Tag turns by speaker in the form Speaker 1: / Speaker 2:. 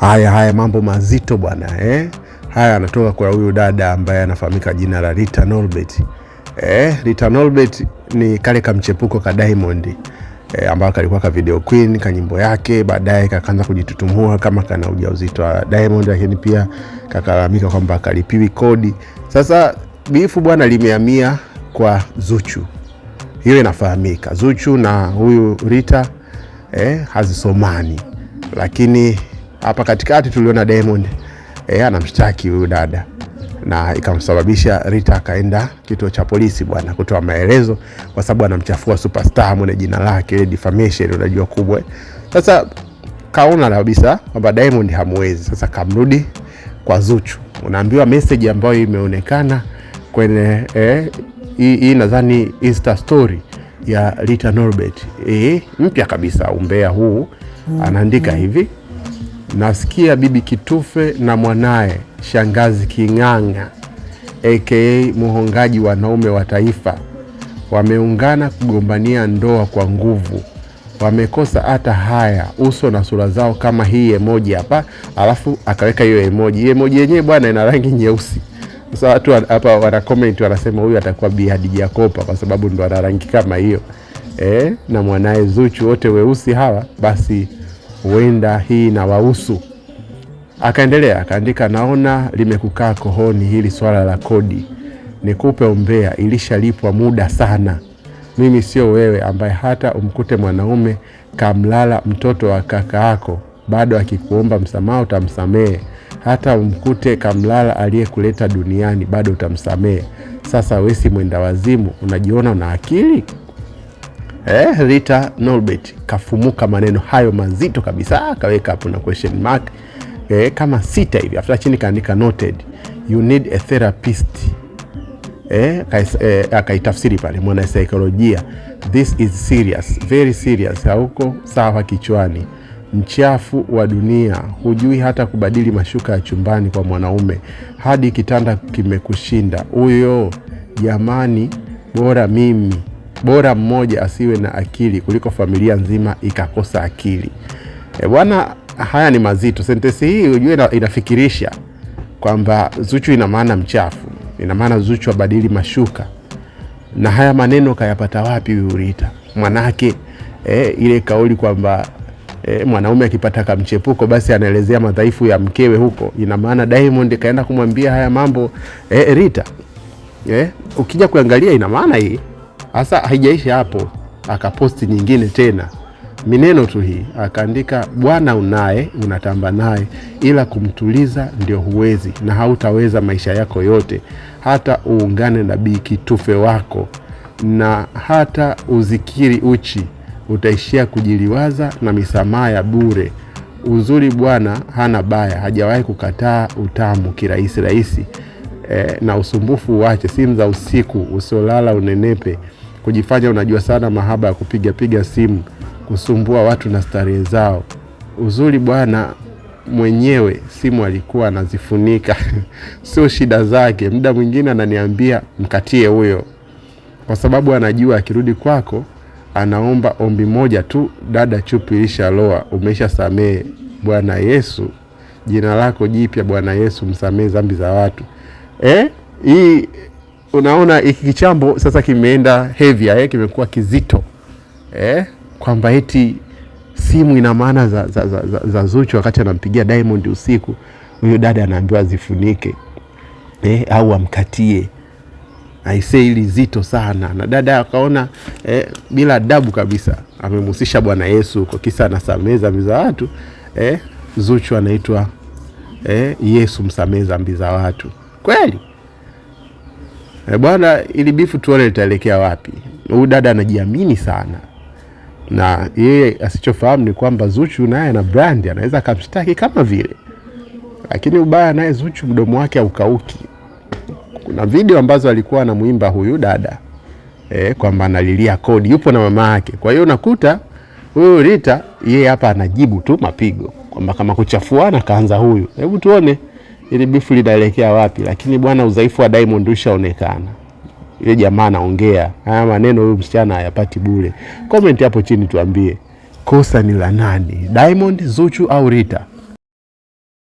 Speaker 1: Haya mambo mazito bwana Haya anatoka kwa huyu dada ambaye anafahamika jina la Rita Norbert. Rita Norbert ni kale kamchepuko ka Diamond ambao kalikuwa ka video queen ka nyimbo yake, baadaye kakaanza kujitutumua kama kana ujauzito wa Diamond, lakini pia kakalamika kwamba kalipiwi kodi. Sasa bifu bwana limehamia kwa Zuchu. Hiyo inafahamika. Zuchu na huyu Rita hazisomani. Lakini hapa katikati tuliona Diamond anamshtaki huyu dada, na ikamsababisha Rita akaenda kituo cha polisi bwana kutoa maelezo, kwa sababu anamchafua superstar mwenye jina lake, ile defamation unajua kubwa. Sasa kaona kabisa kwamba Diamond hamwezi, sasa kamrudi kwa Zuchu. Unaambiwa message ambayo imeonekana kwenye hii nadhani Insta story ya Rita Norbert mpya kabisa, umbea huu. Anaandika hivi: nasikia bibi Kitufe na mwanae shangazi King'ang'a aka muhongaji wanaume wa taifa wameungana kugombania ndoa kwa nguvu. Wamekosa hata haya, uso na sura zao kama hii emoji hapa. Alafu akaweka hiyo emoji. Emoji yenyewe bwana ina rangi nyeusi. Sasa watu hapa wana comment wanasema huyu atakuwa Bi Hadija Kopa kwa sababu ndo ana rangi kama hiyo. Na mwanae Zuchu wote weusi hawa, basi huenda hii na wahusu. Akaendelea akaandika, naona limekukaa kohoni hili swala la kodi. Nikupe umbea, ilishalipwa muda sana. Mimi sio wewe ambaye hata umkute mwanaume kamlala mtoto wa kaka yako bado akikuomba msamaha utamsamehe. Hata umkute kamlala aliyekuleta duniani bado utamsamehe. Sasa wewe si mwenda wazimu, unajiona una akili? Rita Norbert kafumuka maneno hayo mazito kabisa, akaweka hapo na question mark kama 6 hivi. Afuta chini kaandika noted, you need a therapist. Akaitafsiri pale mwana saikolojia, this is serious, very serious. Hauko sawa kichwani, mchafu wa dunia, hujui hata kubadili mashuka ya chumbani kwa mwanaume, hadi kitanda kimekushinda. Huyo jamani, bora mmoja asiwe na akili kuliko familia nzima ikakosa akili. Bwana, haya ni mazito. Sentence hii unajua inafikirisha kwamba Zuchu ina maana mchafu, ina maana Zuchu abadili mashuka. Na haya maneno kayapata wapi huyu Rita? Manake ile kauli kwamba mwanaume akipata kamchepuko basi anaelezea madhaifu ya mkewe huko, ina maana Diamond kaenda kumwambia haya mambo Rita. Ukija kuangalia ina maana hii hasa haijaisha hapo. Akaposti nyingine tena, mineno tu hii, akaandika, bwana unaye unatamba naye, ila kumtuliza ndio huwezi, na hautaweza maisha yako yote. Hata uungane na Bi Kitufe wako na hata uzikiri uchi, utaishia kujiliwaza na misamaha ya bure. Uzuri bwana hana baya, hajawahi kukataa utamu kirahisi. Na usumbufu uache, simu za usiku, usiolala unenepe, kujifanya unajua sana mahaba ya kupiga simu, kusumbua watu na starehe zao. Uzuri bwana mwenyewe simu alikuwa anazifunika sio shida zake. Muda mwingine ananiambia mkatie huyo, kwa sababu anajua akirudi kwako anaomba ombi moja tu, dada chupi ilishaloa, umesha samehe. Bwana Yesu, jina lako jipya Bwana Yesu, msamehe dhambi za watu. Hii unaona hiki kichambo sasa kimeenda heavy, kimekuwa kizito. Kwamba eti simu ina maana za Zuchu wakati anampigia Diamond usiku, huyo dada anaambiwa zifunike au amkatie. Aisee, ili zito sana. Na dada akaona bila adabu kabisa amemhusisha Bwana Yesu kwa kisa anasamehe dhambi za watu. Zuchu anaitwa Yesu msamehe dhambi za watu. Kweli bwana, ili bifu tuone litaelekea wapi. Huyu dada anajiamini sana, na yeye asichofahamu ni kwamba Zuchu naye ana brand, anaweza kumshtaki kama vile. Lakini ubaya naye Zuchu mdomo wake haukauki. Kuna video ambazo alikuwa anamuimba huyu dada kwamba analilia kodi, yupo na mama yake. Kwa hiyo unakuta huyu Rita yeye hapa anajibu tu mapigo kwamba kama kuchafuana kaanza huyu. Hebu tuone ili bifu linaelekea wapi. Lakini bwana, udhaifu wa Diamond ushaonekana. Ile jamaa anaongea haya maneno, huyu msichana hayapati bure. Comment hapo chini tuambie, kosa ni la nani, Diamond, Zuchu au Rita?